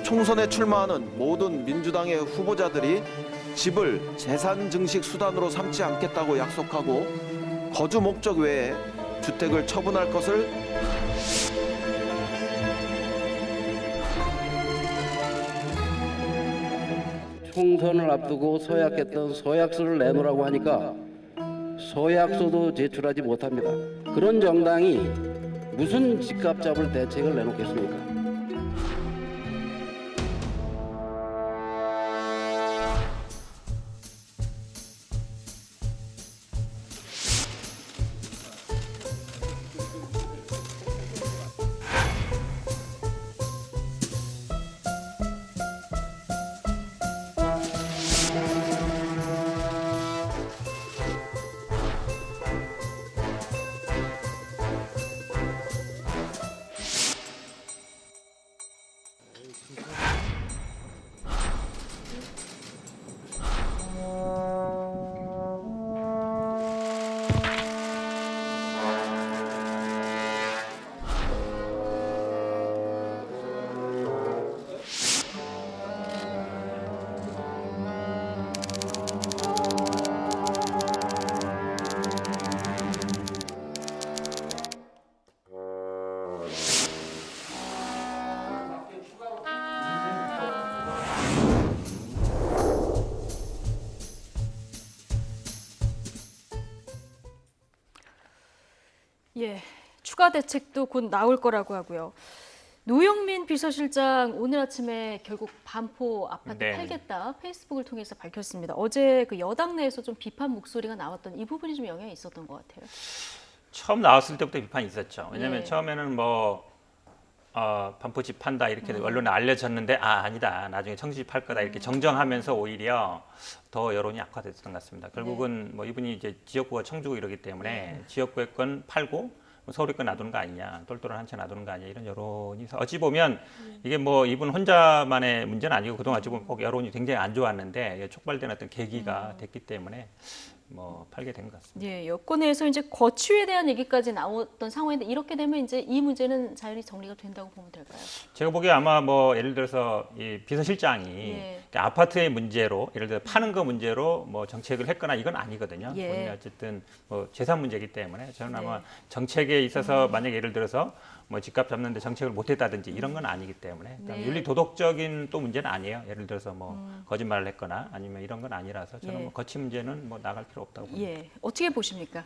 총선에 출마하는 모든 민주당의 후보자들이 집을 재산 증식 수단으로 삼지 않겠다고 약속하고 거주 목적 외에 주택을 처분할 것을 총선을 앞두고 서약했던 서약서를 내놓으라고 하니까 서약서도 제출하지 못합니다. 그런 정당이 무슨 집값 잡을 대책을 내놓겠습니까? 예, 추가 대책도 곧 나올 거라고 하고요. 노영민 비서실장 오늘 아침에 결국 반포 아파트 네. 팔겠다 페이스북을 통해서 밝혔습니다. 어제 그 여당 내에서 좀 비판 목소리가 나왔던 이 부분이 좀 영향이 있었던 것 같아요. 처음 나왔을 때부터 비판이 있었죠. 왜냐하면 예. 처음에는 반포 집 판다 이렇게 언론에 알려졌는데 아니다. 나중에 청주집 팔 거다 이렇게 정정하면서 오히려 더 여론이 악화됐던 것 같습니다. 결국은 이분이 이제 지역구가 청주고 이러기 때문에 지역구의 건 팔고 서울의 건 놔두는 거 아니냐, 똘똘한 한 채 놔두는 거 아니냐 이런 여론이 어찌 보면 이게 이분 혼자만의 문제는 아니고 그동안 어찌 보면 꼭 여론이 굉장히 안 좋았는데 이게 촉발된 어떤 계기가 됐기 때문에 팔게 된 것 같습니다. 예, 여권에서 이제 거취에 대한 얘기까지 나왔던 상황인데 이렇게 되면 이제 이 문제는 자연히 정리가 된다고 보면 될까요? 제가 보기에 아마 예를 들어서 이 비서실장이 예. 아파트의 문제로 예를 들어 파는 거 문제로 정책을 했거나 이건 아니거든요. 예. 본인이 어쨌든 재산 문제이기 때문에 저는 아마 네. 정책에 있어서 만약에 예를 들어서 집값 잡는데 정책을 못했다든지 이런 건 아니기 때문에 네. 윤리 도덕적인 또 문제는 아니에요. 예를 들어서 거짓말을 했거나 아니면 이런 건 아니라서 저는 예. 거치 문제는 나갈 필요 없다고 봅니다. 예, 어떻게 보십니까?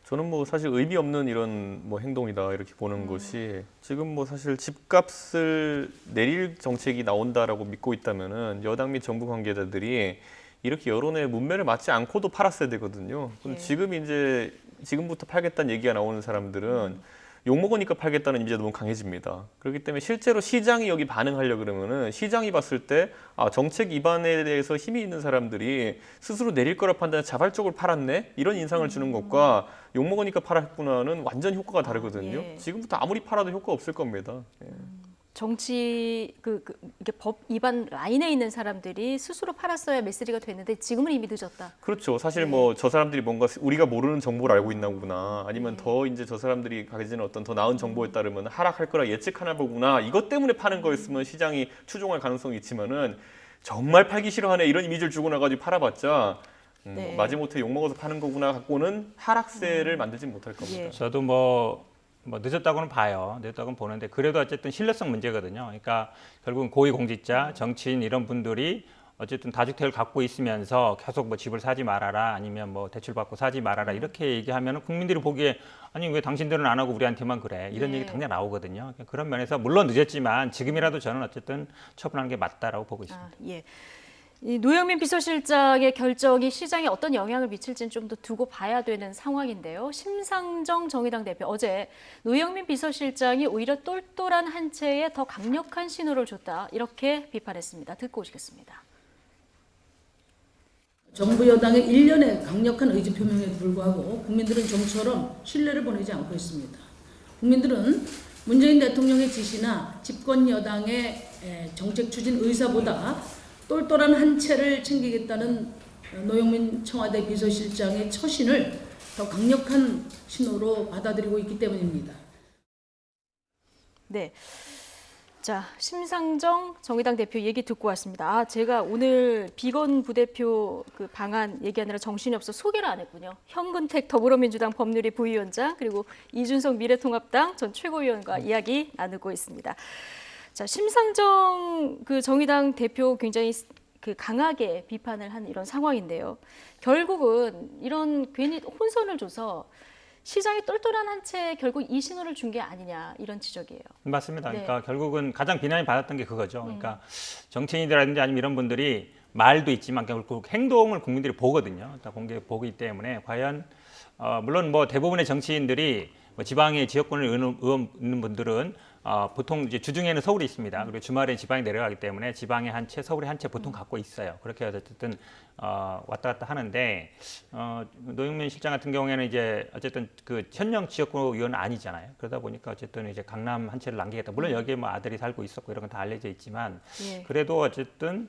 저는 사실 의미 없는 이런 행동이다 이렇게 보는 것이 지금 사실 집값을 내릴 정책이 나온다라고 믿고 있다면은 여당 및 정부 관계자들이 이렇게 여론의 문매를 맞지 않고도 팔았어야 되거든요. 예. 지금부터 팔겠다는 얘기가 나오는 사람들은 욕 먹으니까 팔겠다는 이미지가 너무 강해집니다. 그렇기 때문에 실제로 시장이 여기 반응하려 그러면은 시장이 봤을 때 정책 위반에 대해서 힘이 있는 사람들이 스스로 내릴 거라 판단해 자발적으로 팔았네 이런 인상을 주는 것과 욕 먹으니까 팔았구나는 완전 효과가 다르거든요. 예. 지금부터 아무리 팔아도 효과 없을 겁니다. 예. 정치 이게 법 위반 라인에 있는 사람들이 스스로 팔았어야 메시지가 됐는데 지금은 이미 늦었다. 그렇죠. 사실 저 사람들이 뭔가 우리가 모르는 정보를 알고 있나 보구나. 아니면 더 이제 저 사람들이 가지는 어떤 더 나은 정보에 따르면 하락할 거라 예측하나 보구나. 이것 때문에 파는 거였으면 시장이 추종할 가능성이 있지만은 정말 팔기 싫어하네 이런 이미지를 주고 나가지고 팔아봤자 네. 마지못해 욕먹어서 파는 거구나 갖고는 하락세를 만들지 못할 겁니다. 예. 저도 늦었다고는 봐요. 늦었다고는 보는데 그래도 어쨌든 신뢰성 문제거든요. 그러니까 결국은 고위공직자, 정치인 이런 분들이 어쨌든 다주택을 갖고 있으면서 계속 집을 사지 말아라 아니면 대출받고 사지 말아라 이렇게 얘기하면 국민들이 보기에 아니 왜 당신들은 안 하고 우리한테만 그래 이런 예. 얘기 당장 나오거든요. 그러니까 그런 면에서 물론 늦었지만 지금이라도 저는 어쨌든 처분하는 게 맞다라고 보고 있습니다. 예. 이 노영민 비서실장의 결정이 시장에 어떤 영향을 미칠지는 좀 더 두고 봐야 되는 상황인데요. 심상정 정의당 대표 어제 노영민 비서실장이 오히려 똘똘한 한 채에 더 강력한 신호를 줬다 이렇게 비판했습니다. 듣고 오시겠습니다. 정부 여당의 일련의 강력한 의지 표명에도 불구하고 국민들은 좀처럼 신뢰를 보내지 않고 있습니다. 국민들은 문재인 대통령의 지시나 집권 여당의 정책 추진 의사보다 똘똘한 한 채를 챙기겠다는 노영민 청와대 비서실장의 처신을 더 강력한 신호로 받아들이고 있기 때문입니다. 네. 자, 심상정 정의당 대표 얘기 듣고 왔습니다. 아, 제가 오늘 비건 부대표 그 방안 얘기하느라 정신이 없어 소개를 안 했군요. 현근택 더불어민주당 법률위 부위원장 그리고 이준석 미래통합당 전 최고위원과 이야기 나누고 있습니다. 자, 심상정 그 정의당 대표 굉장히 그 강하게 비판을 한 이런 상황인데요. 결국은 이런 괜히 혼선을 줘서 시장이 똘똘한 한 채 결국 이 신호를 준 게 아니냐 이런 지적이에요. 맞습니다. 네. 그러니까 결국은 가장 비난이 받았던 게 그거죠. 그러니까 정치인이라든지 아니면 이런 분들이 말도 있지만 결국 행동을 국민들이 보거든요. 다 공개 보기 때문에 과연 물론 뭐 대부분의 정치인들이 뭐 지방의 지역권을 의원 있는 분들은 보통 이제 주중에는 서울이 있습니다. 그리고 주말에 지방에 내려가기 때문에 지방에 한 채, 서울에 한 채 보통 갖고 있어요. 그렇게 해서 어쨌든 왔다 갔다 하는데 노영민 실장 같은 경우에는 이제 어쨌든 그 현역 지역구 의원은 아니잖아요. 그러다 보니까 어쨌든 이제 강남 한 채를 남기겠다. 물론 여기에 뭐 아들이 살고 있었고 이런 건 다 알려져 있지만 예. 그래도 어쨌든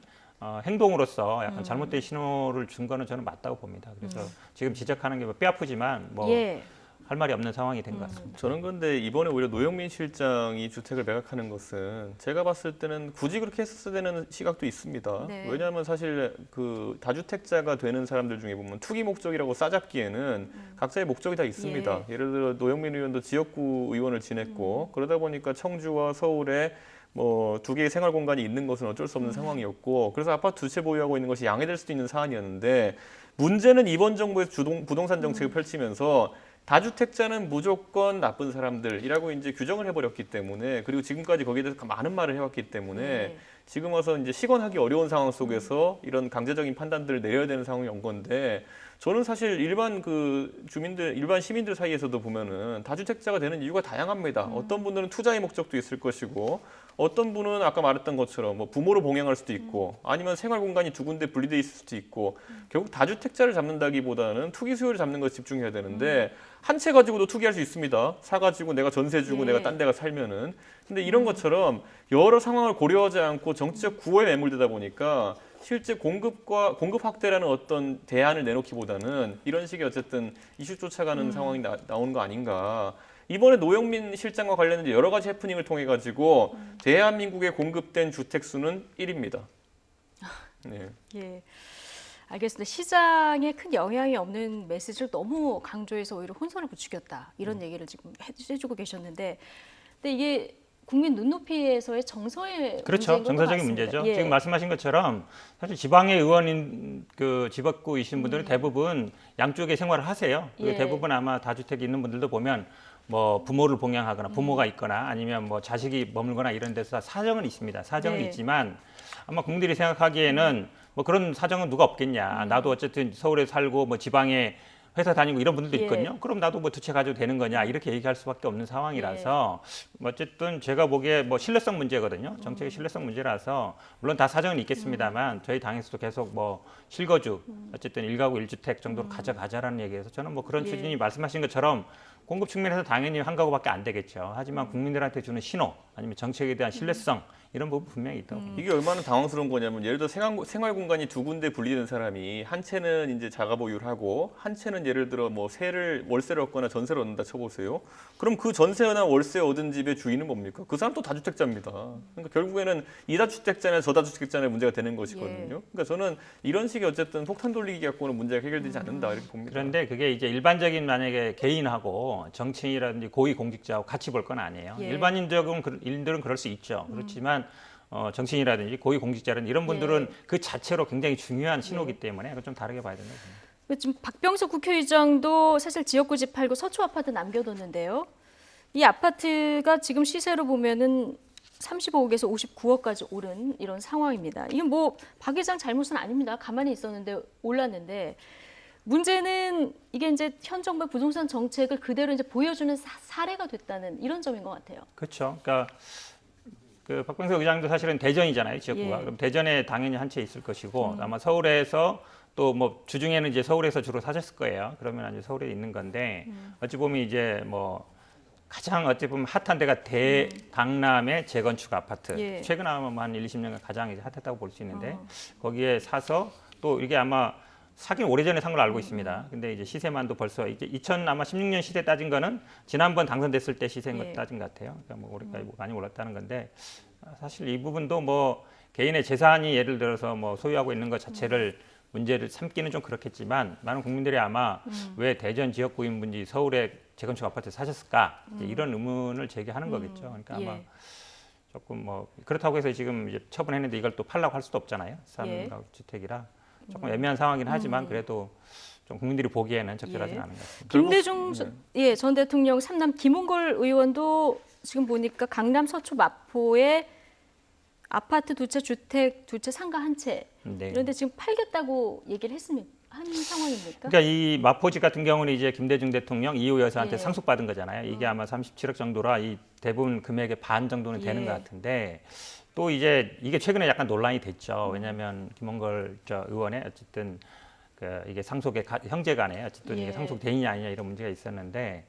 행동으로서 약간 잘못된 신호를 준 거는 저는 맞다고 봅니다. 그래서 지금 지적하는 게 뭐 뼈 아프지만 뭐 예. 할 말이 없는 상황이 된 것 같습니다. 저는 그런데 이번에 오히려 노영민 실장이 주택을 매각하는 것은 제가 봤을 때는 굳이 그렇게 했었어야 되는 시각도 있습니다. 네. 왜냐하면 사실 그 다주택자가 되는 사람들 중에 보면 투기 목적이라고 싸잡기에는 각자의 목적이 다 있습니다. 예를 들어 노영민 의원도 지역구 의원을 지냈고 그러다 보니까 청주와 서울에 뭐 두 개의 생활 공간이 있는 것은 어쩔 수 없는 상황이었고 그래서 아파트 두 채 보유하고 있는 것이 양해될 수도 있는 사안이었는데 문제는 이번 정부에서 부동산 정책을 펼치면서 다주택자는 무조건 나쁜 사람들이라고 이제 규정을 해버렸기 때문에 그리고 지금까지 거기에 대해서 많은 말을 해왔기 때문에 네. 지금 와서 이제 시건하기 어려운 상황 속에서 이런 강제적인 판단들을 내려야 되는 상황이 온 건데 저는 사실 일반 그 주민들, 일반 시민들 사이에서도 보면은 다주택자가 되는 이유가 다양합니다. 어떤 분들은 투자의 목적도 있을 것이고 어떤 분은 아까 말했던 것처럼 뭐 부모로 봉양할 수도 있고 아니면 생활 공간이 두 군데 분리돼 있을 수도 있고 결국 다주택자를 잡는다기보다는 투기 수요를 잡는 것에 집중해야 되는데 한 채 가지고도 투기할 수 있습니다. 사가지고 내가 전세 주고 예. 내가 딴 데가 살면은 근데 이런 것처럼 여러 상황을 고려하지 않고 정치적 구호에 매몰되다 보니까 실제 공급 확대라는 어떤 대안을 내놓기보다는 이런 식의 어쨌든 이슈 쫓아가는 상황이 나오는 거 아닌가. 이번에 노영민 실장과 관련된 여러 가지 해프닝을 통해 가지고 대한민국에 공급된 주택 수는 1위입니다. 네. 예. 알겠습니다. 시장에 큰 영향이 없는 메시지를 너무 강조해서 오히려 혼선을 부추겼다. 이런 얘기를 지금 해주고 계셨는데, 근데 이게 국민 눈높이에서의 정서의 그렇죠. 문제인 것 정서적인 같습니다. 문제죠. 예. 지금 말씀하신 것처럼 사실 지방의 의원인 그 지역구이신 분들은 대부분 양쪽에 생활을 하세요. 그리고 예. 대부분 아마 다주택이 있는 분들도 보면 뭐 부모를 봉양하거나 부모가 있거나 아니면 뭐 자식이 머물거나 이런 데서 사정은 있습니다. 사정은 네. 있지만 아마 국민들이 생각하기에는 뭐 그런 사정은 누가 없겠냐. 나도 어쨌든 서울에 살고 뭐 지방에 회사 다니고 이런 분들도 예. 있거든요. 그럼 나도 뭐 두 채 가져도 되는 거냐 이렇게 얘기할 수밖에 없는 상황이라서 어쨌든 제가 보기에 뭐 신뢰성 문제거든요. 정책의 신뢰성 문제라서 물론 다 사정은 있겠습니다만 저희 당에서도 계속 뭐 실거주 어쨌든 1가구 1주택 정도로 가져가자라는 얘기에서 저는 뭐 그런 예. 추진이 말씀하신 것처럼 공급 측면에서 당연히 한 가구밖에 안 되겠죠. 하지만 국민들한테 주는 신호 아니면 정책에 대한 신뢰성 이런 부분 분명히 있다고 봅니다. 이게 얼마나 당황스러운 거냐면 예를 들어 생활 공간이 두 군데 분리된 사람이 한 채는 이제 자가 보유를 하고 한 채는 예를 들어 뭐 월세를 얻거나 전세를 얻는다 쳐보세요. 그럼 그 전세나 월세 얻은 집의 주인은 뭡니까? 그 사람 또 다주택자입니다. 그러니까 결국에는 이 다주택자나 저 다주택자의 문제가 되는 것이거든요. 그러니까 저는 이런 식의 어쨌든 폭탄 돌리기 갖고는 문제가 해결되지 않는다 이렇게 봅니다. 그런데 그게 이제 일반적인 만약에 개인하고 정치인이라든지 고위공직자하고 같이 볼 건 아니에요. 예. 일반인적인 일들은 그럴 수 있죠. 그렇지만 정치인이라든지 고위공직자라든지 이런 분들은 그 자체로 굉장히 중요한 신호기 때문에 그건 좀 다르게 봐야 된다고 봅니다. 지금 박병석 국회의장도 사실 지역구 집 팔고 서초 아파트 남겨뒀는데요. 이 아파트가 지금 시세로 보면은 35억에서 59억까지 오른 이런 상황입니다. 이건 뭐 박 의장 잘못은 아닙니다. 가만히 있었는데 올랐는데 문제는 이게 이제 현 정부의 부동산 정책을 그대로 이제 보여주는 사례가 됐다는 이런 점인 것 같아요. 그렇죠. 그러니까 그 박병석 의장도 사실은 대전이잖아요, 지역구가. 예. 그럼 대전에 당연히 한 채 있을 것이고 아마 서울에서 또 뭐 주중에는 이제 서울에서 주로 사셨을 거예요. 그러면 이제 서울에 있는 건데 어찌 보면 이제 뭐 가장 어찌 보면 핫한 데가 강남의 재건축 아파트. 예. 최근 아마 한 1, 20년간 가장 이제 핫했다고 볼 수 있는데 거기에 사서 또 이게 아마 사긴 오래전에 산 걸로 알고 있습니다. 근데 이제 시세만도 벌써 이제 2016년 시세 따진 거는 지난번 당선됐을 때 시세 예. 따진 것 같아요. 그러니까 뭐 올해까지 많이 올랐다는 건데 사실 이 부분도 뭐 개인의 재산이 예를 들어서 뭐 소유하고 있는 것 자체를 문제를 삼기는 좀 그렇겠지만 많은 국민들이 아마 왜 대전 지역구인분이 서울에 재건축 아파트 사셨을까 이제 이런 의문을 제기하는 거겠죠. 그러니까 아마 예. 조금 뭐 그렇다고 해서 지금 이제 처분했는데 이걸 또 팔라고 할 수도 없잖아요. 예. 3가구 주택이라 조금 애매한 상황이긴 하지만 그래도 좀 국민들이 보기에는 적절하지는 예. 않은 것 같습니다. 김대중 전 대통령 3남 김홍걸 의원도 지금 보니까 강남 서초 마포에 아파트 두 채, 주택 두 채, 상가 한 채. 네. 이런데 지금 팔겠다고 얘기를 한 상황입니까? 그러니까 이 마포지 같은 경우는 이제 김대중 대통령 이호 여사한테 예. 상속받은 거잖아요. 이게 아마 37억 정도라 이 대부분 금액의 반 정도는 되는 예. 것 같은데 또 이제 이게 최근에 약간 논란이 됐죠. 왜냐하면 김홍걸 의원의 어쨌든 그 이게 상속의 형제간에 어쨌든 예. 이게 상속 대인이 아니냐 이런 문제가 있었는데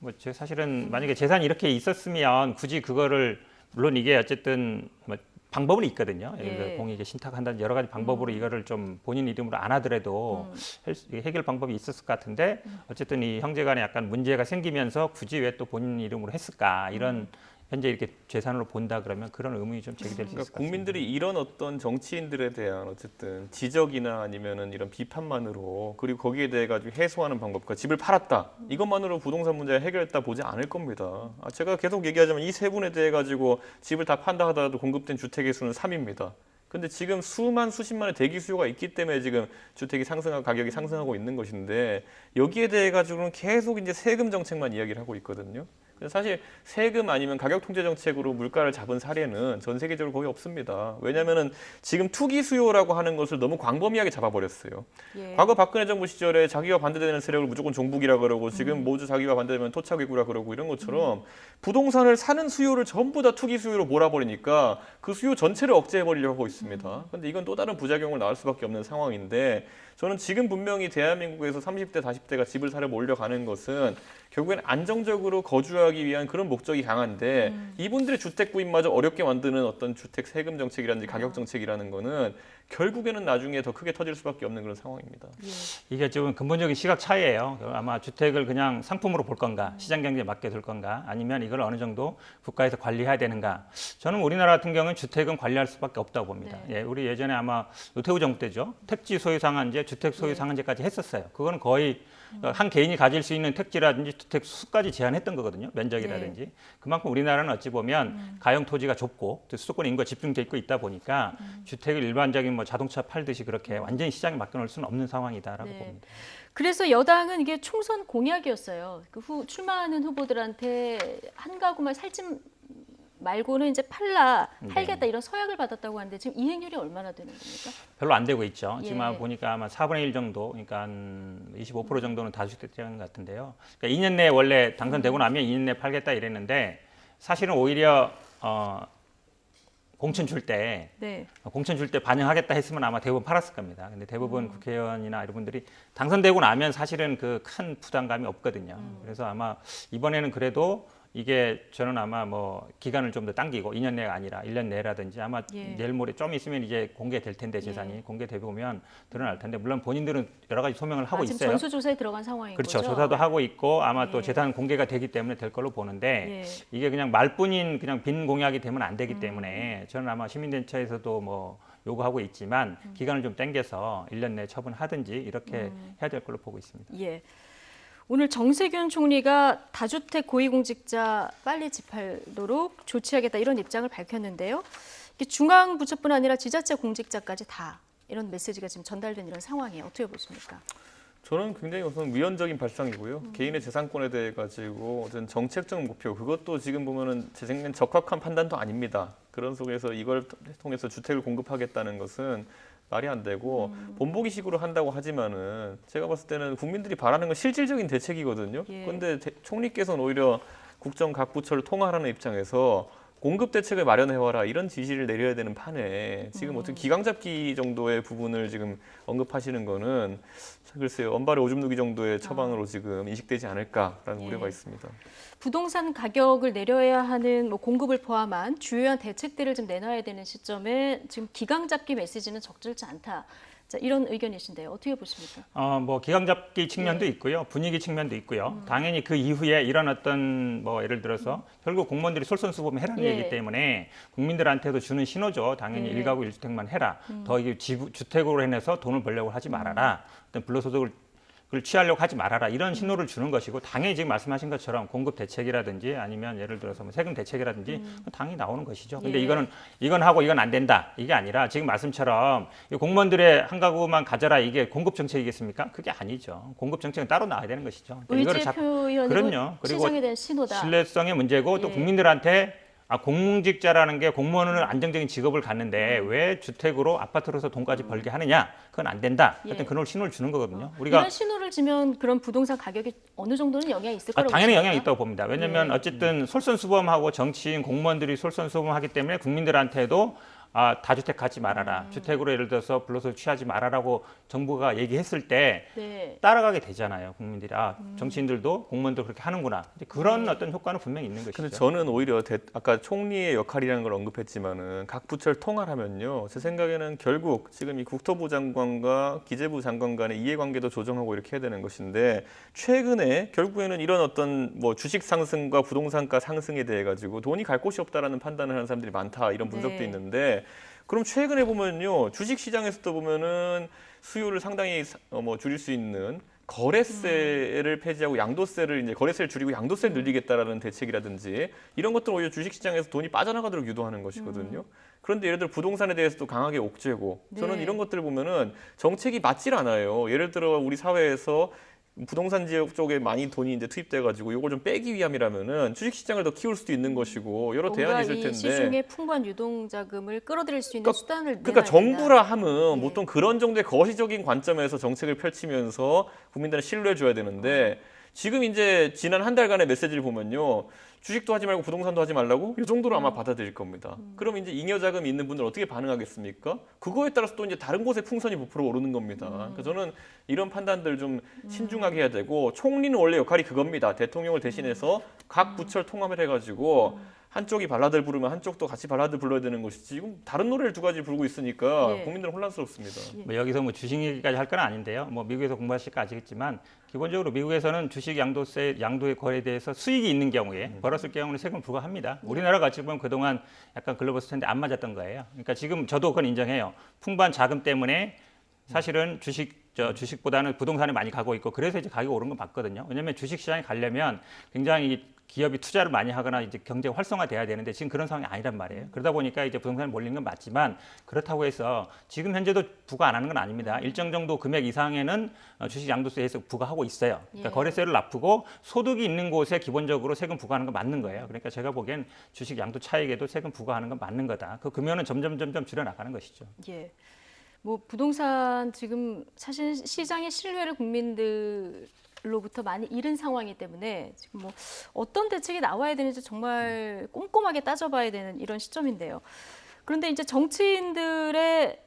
뭐 제 사실은 만약에 재산이 이렇게 있었으면 굳이 그거를 물론 이게 어쨌든 뭐 방법은 있거든요. 예를 예. 들어 공익에 신탁한다는 여러 가지 방법으로 이거를 좀 본인 이름으로 안 하더라도 해결 방법이 있었을 것 같은데 어쨌든 이 형제간에 약간 문제가 생기면서 굳이 왜 또 본인 이름으로 했을까 이런 현재 이렇게 재산으로 본다 그러면 그런 의문이 좀 제기될 수 있을 그러니까 것 같습니다. 국민들이 이런 어떤 정치인들에 대한 어쨌든 지적이나 아니면은 이런 비판만으로 그리고 거기에 대해 가지고 해소하는 방법과 집을 팔았다 이것만으로 부동산 문제가 해결됐다 보지 않을 겁니다. 제가 계속 얘기하자면 이 세 분에 대해 가지고 집을 다 판다 하더라도 공급된 주택의 수는 3입니다. 근데 지금 수십만의 대기 수요가 있기 때문에 지금 주택이 상승하고 가격이 상승하고 있는 것인데 여기에 대해 가지고는 계속 이제 세금 정책만 이야기를 하고 있거든요. 사실 세금 아니면 가격 통제 정책으로 물가를 잡은 사례는 전 세계적으로 거의 없습니다. 왜냐하면은 지금 투기 수요라고 하는 것을 너무 광범위하게 잡아버렸어요. 예. 과거 박근혜 정부 시절에 자기가 반대되는 세력을 무조건 종북이라 그러고 지금 모두 자기가 반대되면 토착이구라 그러고 이런 것처럼 부동산을 사는 수요를 전부 다 투기 수요로 몰아버리니까 그 수요 전체를 억제해버리려고 하고 있습니다. 근데 이건 또 다른 부작용을 낳을 수밖에 없는 상황인데 저는 지금 분명히 대한민국에서 30대, 40대가 집을 사려 몰려가는 것은 결국엔 안정적으로 거주하기 위한 그런 목적이 강한데 이분들의 주택 구입마저 어렵게 만드는 어떤 주택 세금 정책이라든지 가격 정책이라는 거는 결국에는 나중에 더 크게 터질 수밖에 없는 그런 상황입니다. 이게 좀 근본적인 시각 차이예요. 아마 주택을 그냥 상품으로 볼 건가, 시장 경제에 맞게 둘 건가, 아니면 이걸 어느 정도 국가에서 관리해야 되는가. 저는 우리나라 같은 경우는 주택은 관리할 수밖에 없다고 봅니다. 네. 예, 우리 예전에 아마 노태우 정부 때죠. 택지 소유 상한제, 주택 소유 상한제까지 했었어요. 그거는 거의 한 개인이 가질 수 있는 택지라든지 주택 수까지 제한했던 거거든요. 면적이라든지. 그만큼 우리나라는 어찌 보면 가용 토지가 좁고 수도권 인구가 집중돼 있다 보니까 주택을 일반적인 뭐 자동차 팔듯이 그렇게 완전히 시장에 맡겨놓을 수는 없는 상황이다라고 네. 봅니다. 그래서 여당은 이게 총선 공약이었어요. 출마하는 후보들한테 한 가구만 살지 말고는 이제 팔겠다 이런 서약을 받았다고 하는데 지금 이행률이 얼마나 되는 겁니까? 별로 안 되고 있죠. 지금 예. 보니까 아마 4분의 1 정도, 그러니까 한 25% 정도는 다주택자인 것 같은데요. 그러니까 2년 내에 원래 당선되고 나면 2년 내에 팔겠다 이랬는데 사실은 오히려 공천 줄 때 네. 반영하겠다 했으면 아마 대부분 팔았을 겁니다. 근데 대부분 국회의원이나 이런 분들이 당선되고 나면 사실은 그 큰 부담감이 없거든요. 그래서 아마 이번에는 그래도 이게 저는 아마 뭐 기간을 좀 더 당기고 2년 내가 아니라 1년 내라든지 아마 예. 내일 모레 좀 있으면 이제 공개될 텐데 재산이 공개되고 보면 드러날 텐데 물론 본인들은 여러 가지 소명을 하고 지금 있어요. 전수조사에 들어간 상황인 그렇죠. 거죠? 조사도 하고 있고 아마 예. 또 재산 공개가 되기 때문에 될 걸로 보는데 예. 이게 그냥 말뿐인 그냥 빈 공약이 되면 안 되기 때문에 저는 아마 시민단체에서도 뭐 요구하고 있지만 기간을 좀 당겨서 1년 내에 처분하든지 이렇게 해야 될 걸로 보고 있습니다. 예. 오늘 정세균 총리가 다주택 고위공직자 빨리 집하도록 조치하겠다 이런 입장을 밝혔는데요. 이게 중앙부처뿐 아니라 지자체 공직자까지 다 이런 메시지가 지금 전달된 이런 상황이에요. 어떻게 보십니까? 저는 굉장히 우선 위헌적인 발상이고요. 개인의 재산권에 대해 가지고 어떤 정책적 목표 그것도 지금 보면은 제 생각엔 적합한 판단도 아닙니다. 그런 속에서 이걸 통해서 주택을 공급하겠다는 것은 말이 안 되고 본보기식으로 한다고 하지만은 제가 봤을 때는 국민들이 바라는 건 실질적인 대책이거든요. 예. 그런데 총리께서는 오히려 국정 각 부처를 통할하는 입장에서 공급 대책을 마련해와라 이런 지시를 내려야 되는 판에 지금 어떤 기강잡기 정도의 부분을 지금 언급하시는 거는 글쎄요 언발에 오줌 누기 정도의 처방으로 지금 인식되지 않을까라는 예. 우려가 있습니다. 부동산 가격을 내려야 하는 뭐 공급을 포함한 주요한 대책들을 좀 내놔야 되는 시점에 지금 기강 잡기 메시지는 적절치 않다. 자, 이런 의견이신데요. 어떻게 보십니까? 뭐 기강 잡기 측면도 있고요, 분위기 측면도 있고요. 당연히 그 이후에 이런 어떤 뭐 예를 들어서 결국 공무원들이 솔선수범해라는 예. 얘기이기 때문에 국민들한테도 주는 신호죠. 당연히 예. 일가구 일주택만 해라. 더 이게 주택으로 해서 돈을 벌려고 하지 말아라. 어떤 불로소득을 그걸 취하려고 하지 말아라 이런 신호를 주는 것이고 당연히 지금 말씀하신 것처럼 공급 대책이라든지 아니면 예를 들어서 뭐 세금 대책이라든지 당연히 나오는 것이죠. 근데 예. 이건 하고 이건 안 된다 이게 아니라 지금 말씀처럼 이 공무원들의 한 가구만 가져라 이게 공급 정책이겠습니까? 그게 아니죠. 공급 정책은 따로 나와야 되는 것이죠. 의지의 표현으로 그럼요. 그리고 시장에 대한 신호다. 신뢰성의 문제고 또 예. 국민들한테 공직자라는 게 공무원은 안정적인 직업을 갖는데 왜 주택으로 아파트로서 돈까지 벌게 하느냐? 그건 안 된다. 예. 하여튼 그런 신호를 주는 거거든요. 이런 신호를 주면 그런 부동산 가격이 어느 정도는 영향이 있을 거라고 당연히 보십니까? 영향이 있다고 봅니다. 왜냐하면 예. 어쨌든 솔선수범하고 정치인 공무원들이 솔선수범하기 때문에 국민들한테도 다주택 갖지 말아라. 주택으로 예를 들어서 불로소득 취하지 말아라고 정부가 얘기했을 때 네. 따라가게 되잖아요. 국민들이 정치인들도 공무원도 그렇게 하는구나. 이제 그런 어떤 효과는 분명히 있는 것이죠. 근데 저는 오히려 아까 총리의 역할이라는 걸 언급했지만은 각 부처를 통할하면요. 제 생각에는 결국 지금 이 국토부 장관과 기재부 장관 간의 이해관계도 조정하고 이렇게 해야 되는 것인데 최근에 결국에는 이런 어떤 뭐 주식 상승과 부동산가 상승에 대해 가지고 돈이 갈 곳이 없다라는 판단을 하는 사람들이 많다 이런 분석도 네. 있는데 그럼 최근에 보면요. 주식 시장에서도 보면은 수요를 상당히 줄일 수 있는 거래세를 폐지하고 양도세를 이제 거래세를 줄이고 양도세를 늘리겠다라는 대책이라든지 이런 것들은 오히려 주식시장에서 돈이 빠져나가도록 유도하는 것이거든요. 그런데 예를 들어 부동산에 대해서도 강하게 옥죄고 저는 네. 이런 것들을 보면은 정책이 맞질 않아요. 예를 들어 우리 사회에서 부동산 지역 쪽에 많이 돈이 이제 투입돼가지고 이걸 좀 빼기 위함이라면은 주식시장을 더 키울 수도 있는 것이고 여러 대안이 있을 뭔가 이 텐데. 시중에 풍부한 유동자금을 끌어들일 수 있는 수단을 그러니까 내놔야 정부라 된다. 하면 예. 보통 그런 정도의 거시적인 관점에서 정책을 펼치면서 국민들은 신뢰해 줘야 되는데 지금 이제 지난 한 달간의 메시지를 보면요. 주식도 하지 말고 부동산도 하지 말라고 이 정도로 아마 받아들일 겁니다. 그럼 이제 잉여자금이 있는 분들 어떻게 반응하겠습니까? 그거에 따라서 또 이제 다른 곳에 풍선이 부풀어 오르는 겁니다. 그러니까 저는 이런 판단들 좀 신중하게 해야 되고 총리는 원래 역할이 그겁니다. 대통령을 대신해서 각 부처를 통합을 해가지고 한쪽이 발라드를 부르면 한쪽도 같이 발라드 불러야 되는 것이지 지금 다른 노래를 두 가지 부르고 있으니까 예. 국민들은 혼란스럽습니다. 뭐 여기서 뭐 주식 얘기까지 할 건 아닌데요. 뭐 미국에서 공부하실까 아시겠지만 기본적으로 미국에서는 주식 양도세, 양도의 거래에 대해서 수익이 있는 경우에 벌었을 경우는 세금을 부과합니다. 우리나라 같이 보면 그동안 약간 글로벌 스탠드 안 맞았던 거예요. 그러니까 지금 저도 그건 인정해요. 풍부한 자금 때문에 사실은 주식보다는 부동산에 많이 가고 있고 그래서 이제 가격이 오른 건 맞거든요. 왜냐하면 주식 시장에 가려면 굉장히 기업이 투자를 많이 하거나 이제 경제가 활성화돼야 되는데 지금 그런 상황이 아니란 말이에요. 그러다 보니까 이제 부동산에 몰리는 건 맞지만 그렇다고 해서 지금 현재도 부과 안 하는 건 아닙니다. 일정 정도 금액 이상에는 주식 양도세에서 부과하고 있어요. 그러니까 예. 거래세를 납부고 소득이 있는 곳에 기본적으로 세금 부과하는 건 맞는 거예요. 그러니까 제가 보기엔 주식 양도 차익에도 세금 부과하는 건 맞는 거다. 그 금연은 점점 줄여 나가는 것이죠. 예. 뭐 부동산 지금 사실 시장의 신뢰를 국민들로부터 많이 잃은 상황이기 때문에 지금 뭐 어떤 대책이 나와야 되는지 정말 꼼꼼하게 따져봐야 되는 이런 시점인데요. 그런데 이제 정치인들의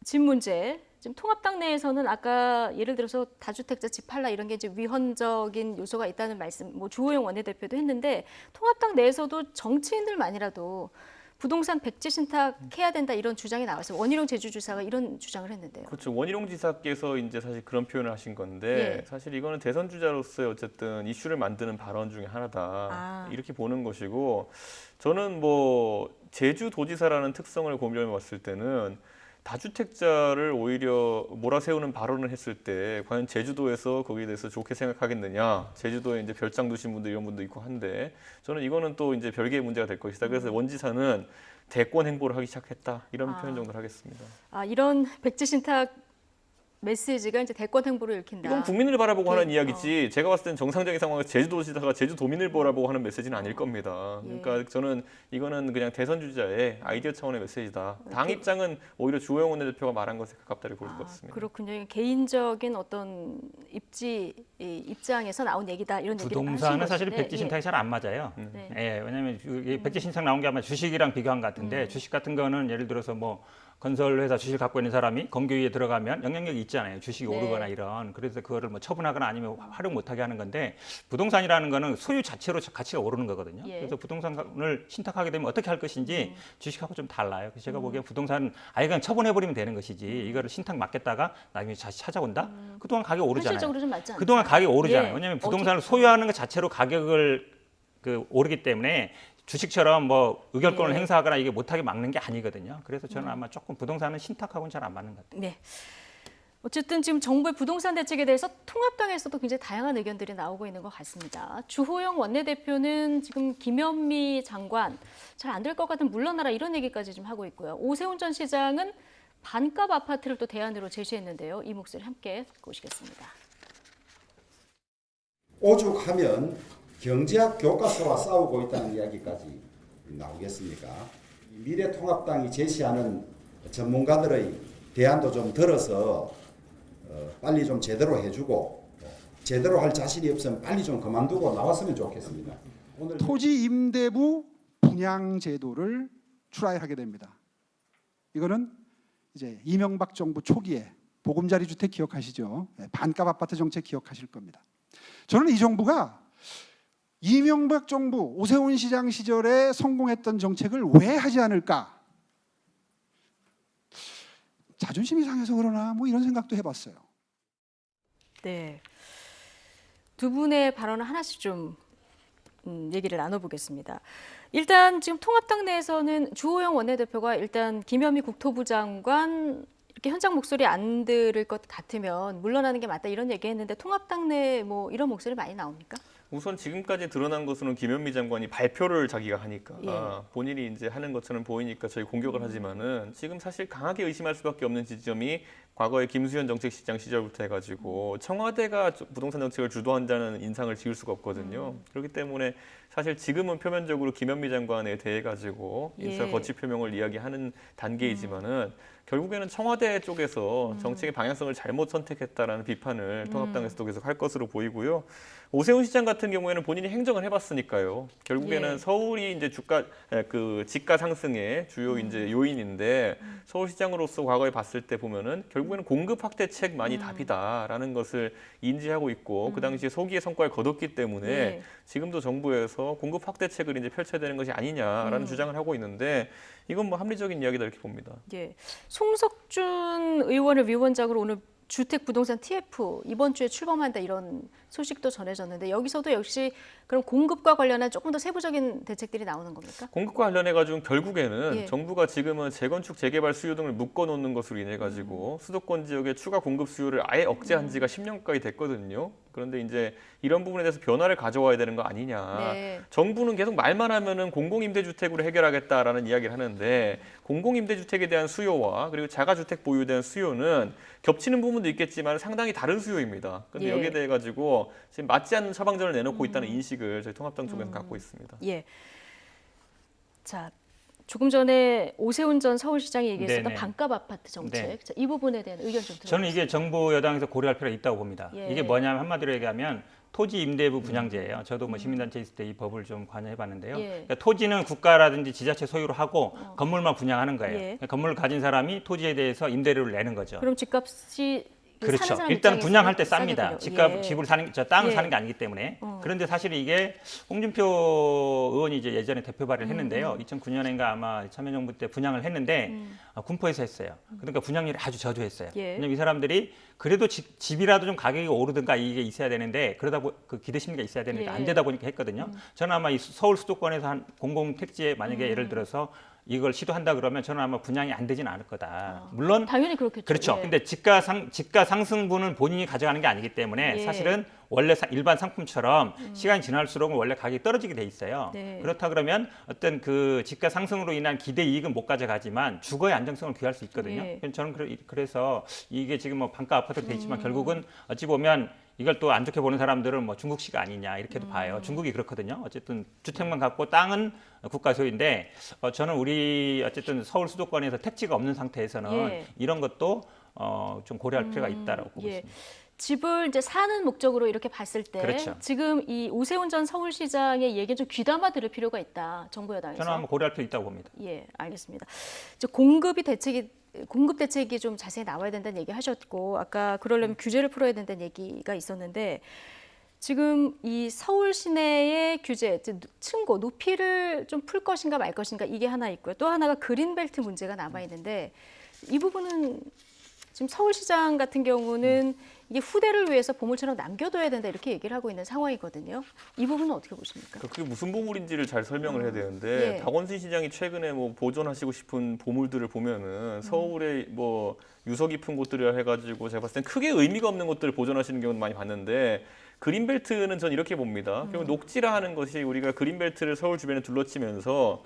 집 문제, 지금 통합당 내에서는 아까 예를 들어서 다주택자 집 팔라 이런 게 이제 위헌적인 요소가 있다는 말씀, 뭐 주호영 원내대표도 했는데 통합당 내에서도 정치인들만이라도 부동산 백지 신탁해야 된다 이런 주장이 나왔어요. 원희룡 제주지사가 이런 주장을 했는데요. 그렇죠. 원희룡 지사께서 이제 사실 그런 표현을 하신 건데 예. 사실 이거는 대선 주자로서의 어쨌든 이슈를 만드는 발언 중에 하나다 이렇게 보는 것이고 저는 뭐 제주도지사라는 특성을 고민해 봤을 때는 다주택자를 오히려 몰아세우는 발언을 했을 때 과연 제주도에서 거기에 대해서 좋게 생각하겠느냐. 제주도에 이제 별장 두신 분들 이런 분도 있고 한데 저는 이거는 또 이제 별개의 문제가 될 것이다. 그래서 원 지사는 대권 행보를 하기 시작했다. 이런 표현 정도를 하겠습니다. 이런 백지 신탁 메시지가 이제 대권 행보를 읽힌다. 이건 국민을 바라보고 하는 예. 이야기지 제가 봤을 땐 정상적인 상황에서 제주도지사가 제주도민을 바라보고 하는 메시지는 아닐 겁니다. 예. 그러니까 저는 이거는 그냥 대선 주자의 아이디어 차원의 메시지다. 당 입장은 오히려 주호영 원내대표가 말한 것에 가깝다고 볼 것 같습니다. 그렇군요. 개인적인 어떤 입장에서 나온 얘기다 이런 얘기를 하신 부동산은 사실 것인데, 백지 신탁이 잘 안 맞아요. 네. 예, 왜냐하면 백지 신탁 나온 게 아마 주식이랑 비교한 것 같은데 주식 같은 거는 예를 들어서 뭐 건설회사 주식을 갖고 있는 사람이 검교위에 들어가면 영향력이 있잖아요. 주식이 네. 오르거나 이런. 그래서 그거를 뭐 처분하거나 아니면 활용 못하게 하는 건데 부동산이라는 거는 소유 자체로 가치가 오르는 거거든요. 예. 그래서 부동산을 신탁하게 되면 어떻게 할 것인지 주식하고 좀 달라요. 그래서 제가 보기엔 부동산은 아예 그냥 처분해버리면 되는 것이지 이거를 신탁 맡겼다가 나중에 다시 찾아온다? 그동안 가격 오르잖아요. 현실적으로 좀 맞지 않나요? 그동안 가격이 오르잖아요. 예. 왜냐하면 부동산을 소유하는 것 자체로 가격을 오르기 때문에 주식처럼 뭐 의결권을 예. 행사하거나 이게 못하게 막는 게 아니거든요. 그래서 저는 아마 조금 부동산은 신탁하고는 잘 안 맞는 것 같아요. 네. 어쨌든 지금 정부의 부동산 대책에 대해서 통합당에서도 굉장히 다양한 의견들이 나오고 있는 것 같습니다. 주호영 원내대표는 지금 김현미 장관 잘 안 될 것 같은 물러나라 이런 얘기까지 좀 하고 있고요. 오세훈 전 시장은 반값 아파트를 또 대안으로 제시했는데요. 이 목소리 함께 듣고 오시겠습니다. 오죽하면 경제학 교과서와 싸우고 있다는 이야기까지 나오겠습니까? 미래통합당이 제시하는 전문가들의 대안도 좀 들어서 빨리 좀 제대로 해주고 제대로 할 자신이 없으면 빨리 좀 그만두고 나왔으면 좋겠습니다. 오늘 토지 임대부 분양 제도를 출하하게 됩니다. 이거는 이제 이명박 정부 초기에 보금자리 주택 기억하시죠? 반값 아파트 정책 기억하실 겁니다. 저는 이 정부가 이명박 정부 오세훈 시장 시절에 성공했던 정책을 왜 하지 않을까? 자존심이 상해서 그러나 뭐 이런 생각도 해봤어요. 네. 두 분의 발언을 하나씩 좀 얘기를 나눠보겠습니다. 일단 지금 통합당 내에서는 주호영 원내대표가 일단 김현미 국토부 장관 이렇게 현장 목소리 안 들을 것 같으면 물러나는 게 맞다 이런 얘기했는데 통합당 내 뭐 이런 목소리 많이 나옵니까? 우선 지금까지 드러난 것으로는 김현미 장관이 발표를 자기가 하니까 예. 본인이 이제 하는 것처럼 보이니까 저희 공격을 하지만은 지금 사실 강하게 의심할 수밖에 없는 지점이 과거에 김수현 정책시장 시절부터 해가지고 청와대가 부동산 정책을 주도한다는 인상을 지을 수가 없거든요. 그렇기 때문에 사실 지금은 표면적으로 김현미 장관에 대해 가지고 인사 예. 거취 표명을 이야기하는 단계이지만은 결국에는 청와대 쪽에서 정책의 방향성을 잘못 선택했다라는 비판을 통합당에서도 계속 할 것으로 보이고요. 오세훈 시장 같은 경우에는 본인이 행정을 해봤으니까요. 결국에는 예. 서울이 이제 집가 상승의 주요 이제 요인인데 서울시장으로서 과거에 봤을 때 보면은 결국에는 공급 확대책 많이 답이다라는 것을 인지하고 있고 그 당시에 소기의 성과를 거뒀기 때문에 예. 지금도 정부에서 공급 확대책을 이제 펼쳐야 되는 것이 아니냐라는 주장을 하고 있는데 이건 뭐 합리적인 이야기다 이렇게 봅니다. 예. 송석준 의원을 위원장으로 오늘 주택 부동산 TF 이번 주에 출범한다 이런 소식도 전해졌는데 여기서도 역시 그럼 공급과 관련한 조금 더 세부적인 대책들이 나오는 겁니까? 공급과 관련해 가지고 결국에는 예. 정부가 지금은 재건축, 재개발 수요 등을 묶어 놓는 것으로 인해 가지고 수도권 지역의 추가 공급 수요를 아예 억제한 지가 10년 가까이 됐거든요. 그런데 이제 이런 부분에 대해서 변화를 가져와야 되는 거 아니냐. 네. 정부는 계속 말만 하면은 공공임대주택으로 해결하겠다라는 이야기를 하는데 공공임대주택에 대한 수요와 그리고 자가주택 보유에 대한 수요는 겹치는 부분도 있겠지만 상당히 다른 수요입니다. 그런데 예. 여기에 대해 가지고 지금 맞지 않는 처방전을 내놓고 있다는 인식을 저희 통합당 쪽에서 갖고 있습니다. 예. 자, 조금 전에 오세훈 전 서울시장이 얘기했었던 네네. 반값 아파트 정책. 네. 자, 이 부분에 대한 의견 좀 들어보겠습니다. 저는 이게 정부 여당에서 고려할 필요가 있다고 봅니다. 예. 이게 뭐냐면 한마디로 얘기하면 토지 임대부 분양제예요. 저도 뭐 시민단체 있을 때 이 법을 좀 관여해봤는데요. 예. 그러니까 토지는 국가라든지 지자체 소유로 하고 건물만 분양하는 거예요. 예. 그러니까 건물을 가진 사람이 토지에 대해서 임대료를 내는 거죠. 그럼 집값이 그 사는 그렇죠. 사람 일단 입장에서는 분양할 때 싸게 쌉니다. 들어요. 집값, 예. 집을 사는, 땅을 예. 사는 게 아니기 때문에. 그런데 사실 이게 홍준표 의원이 이제 예전에 대표 발의를 했는데요. 2009년인가 아마 참여정부 때 분양을 했는데 군포에서 했어요. 그러니까 분양률이 아주 저조했어요. 예. 왜냐면 이 사람들이 그래도 집이라도 좀 가격이 오르든가 이게 있어야 되는데 그러다 그 기대 심리가 있어야 되는데 예. 안 되다 보니까 했거든요. 저는 아마 이 서울 수도권에서 한 공공 택지에 만약에 예를 들어서 이걸 시도한다 그러면 저는 아마 분양이 안 되지는 않을 거다. 물론 당연히 그렇겠죠. 그렇죠. 예. 근데 집가 상승분은 본인이 가져가는 게 아니기 때문에 예. 사실은 원래 일반 상품처럼 시간이 지날수록 원래 가격이 떨어지게 돼 있어요. 네. 그렇다 그러면 어떤 그 집가 상승으로 인한 기대 이익은 못 가져가지만 주거의 안정성을 귀할 수 있거든요. 예. 저는 그래서 이게 지금 뭐 반가 아파트로 돼 있지만 결국은 어찌 보면 이걸 또 안 좋게 보는 사람들은 뭐 중국식 아니냐 이렇게도 봐요. 중국이 그렇거든요. 어쨌든 주택만 갖고 땅은 국가 소유인데 저는 우리 어쨌든 서울 수도권에서 택지가 없는 상태에서는 예. 이런 것도 좀 고려할 필요가 있다라고 보고 예. 있습니다. 집을 이제 사는 목적으로 이렇게 봤을 때 그렇죠. 지금 이 오세훈 전 서울시장의 얘기는 좀 귀담아 들을 필요가 있다. 정부 여당에서. 저는 한번 고려할 필요 있다고 봅니다. 예, 알겠습니다. 이제 공급 대책이 좀 자세히 나와야 된다는 얘기 하셨고 아까 그러려면 규제를 풀어야 된다는 얘기가 있었는데 지금 이 서울 시내의 규제, 층고, 높이를 좀 풀 것인가 말 것인가 이게 하나 있고요. 또 하나가 그린벨트 문제가 남아 있는데 이 부분은 지금 서울시장 같은 경우는 이게 후대를 위해서 보물처럼 남겨둬야 된다 이렇게 얘기를 하고 있는 상황이거든요. 이 부분은 어떻게 보십니까? 그게 무슨 보물인지를 잘 설명을 해야 되는데 예. 박원순 시장이 최근에 뭐 보존하시고 싶은 보물들을 보면은 서울의 뭐 유서 깊은 곳들이라 해가지고 제가 봤을 땐 크게 의미가 없는 곳들을 보존하시는 경우는 많이 봤는데 그린벨트는 전 이렇게 봅니다. 결국 녹지라 하는 것이 우리가 그린벨트를 서울 주변에 둘러치면서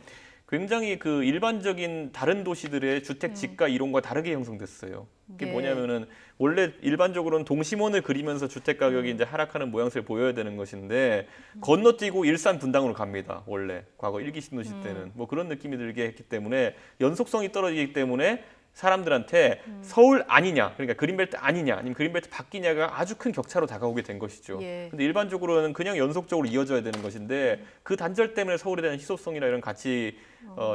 굉장히 그 일반적인 다른 도시들의 주택 지가 이론과 다르게 형성됐어요. 그게 네. 뭐냐면은 원래 일반적으로는 동심원을 그리면서 주택 가격이 이제 하락하는 모양새를 보여야 되는 것인데 건너뛰고 일산 분당으로 갑니다. 원래 과거 일기 신도시 때는 뭐 그런 느낌이 들게 했기 때문에 연속성이 떨어지기 때문에 사람들한테 서울 아니냐, 그러니까 그린벨트 아니냐, 아니면 그린벨트 바뀌냐가 아주 큰 격차로 다가오게 된 것이죠. 예. 근데 일반적으로는 그냥 연속적으로 이어져야 되는 것인데 그 단절 때문에 서울에 대한 희소성이나 이런 가치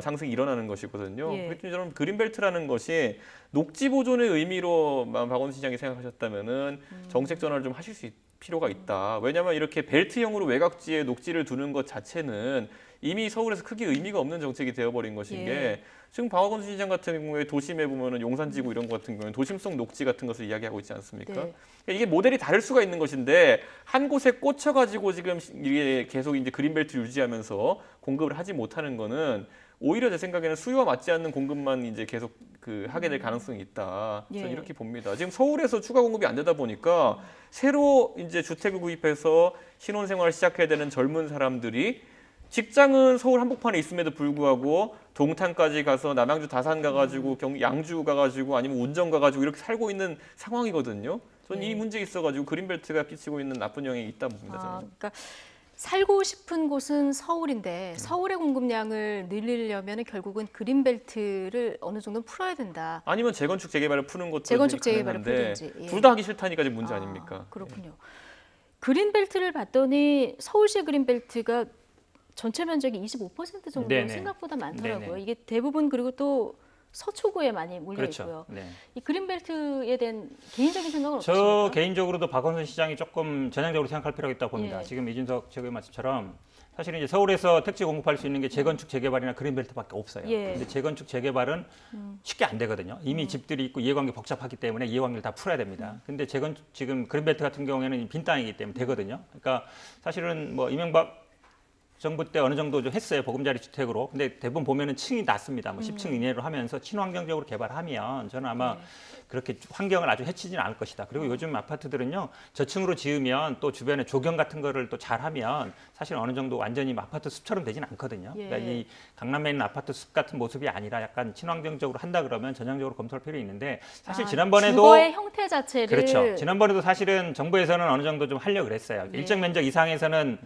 상승이 일어나는 것이거든요. 예. 그렇기 때문에 저는 그린벨트라는 것이 녹지 보존의 의미로 박원순 시장이 생각하셨다면은 정책 전환을 좀 하실 수 필요가 있다. 왜냐하면 이렇게 벨트형으로 외곽지에 녹지를 두는 것 자체는 이미 서울에서 크게 의미가 없는 정책이 되어버린 것인 예. 게 지금 박원순 시장 같은 경우에 도심에 보면은 용산지구 이런 것 같은 경우는 도심성 녹지 같은 것을 이야기하고 있지 않습니까? 네. 그러니까 이게 모델이 다를 수가 있는 것인데 한 곳에 꽂혀가지고 지금 이게 계속 이제 그린벨트를 유지하면서 공급을 하지 못하는 거는 오히려 제 생각에는 수요와 맞지 않는 공급만 이제 계속 그 하게 될 가능성이 있다. 저는 예. 이렇게 봅니다. 지금 서울에서 추가 공급이 안 되다 보니까 새로 이제 주택을 구입해서 신혼생활을 시작해야 되는 젊은 사람들이 직장은 서울 한복판에 있음에도 불구하고 동탄까지 가서 남양주 다산 가가지고 양주 가가지고 아니면 운정 가가지고 이렇게 살고 있는 상황이거든요. 저는 이 문제에 있어가지고 그린벨트가 끼치고 있는 나쁜 영향이 있다 봅니다. 저는. 그러니까 살고 싶은 곳은 서울인데 서울의 공급량을 늘리려면 결국은 그린벨트를 어느 정도 풀어야 된다. 아니면 재건축 재개발을 푸는 것도 재건축 재개발을 풀든지. 예. 둘 다 하기 싫다니까 지금 문제 아닙니까? 그렇군요. 그린벨트를 봤더니 서울시 그린벨트가 전체 면적이 25% 정도 네네. 생각보다 많더라고요. 네네. 이게 대부분 그리고 또 서초구에 많이 몰려 그렇죠. 있고요. 네. 이 그린벨트에 대한 개인적인 생각은 저 어떠십니까? 개인적으로도 박원순 시장이 조금 전향적으로 생각할 필요가 있다고 봅니다. 예. 지금 이준석 최고의 말씀처럼 사실은 이제 서울에서 택지 공급할 수 있는 게 재건축 재개발이나 그린벨트밖에 없어요. 예. 근데 재건축 재개발은 쉽게 안 되거든요. 이미 집들이 있고 이해관계 복잡하기 때문에 이해관계를 다 풀어야 됩니다. 근데 재건축 지금 그린벨트 같은 경우에는 빈 땅이기 때문에 되거든요. 그러니까 사실은 뭐 이명박 정부 때 어느 정도 좀 했어요. 보금자리 주택으로. 근데 대부분 보면은 층이 낮습니다. 뭐 10층 이내로 하면서 친환경적으로 개발하면 저는 아마 그렇게 환경을 아주 해치지는 않을 것이다. 그리고 요즘 아파트들은요. 저층으로 지으면 또 주변에 조경 같은 거를 또 잘하면 사실 어느 정도 완전히 아파트 숲처럼 되지는 않거든요. 예. 그러니까 이 강남에 있는 아파트 숲 같은 모습이 아니라 약간 친환경적으로 한다 그러면 전향적으로 검토할 필요 있는데 사실 지난번에도 주거의 형태 자체를 그렇죠. 지난번에도 사실은 정부에서는 어느 정도 좀 하려고 그랬어요. 예. 일정 면적 이상에서는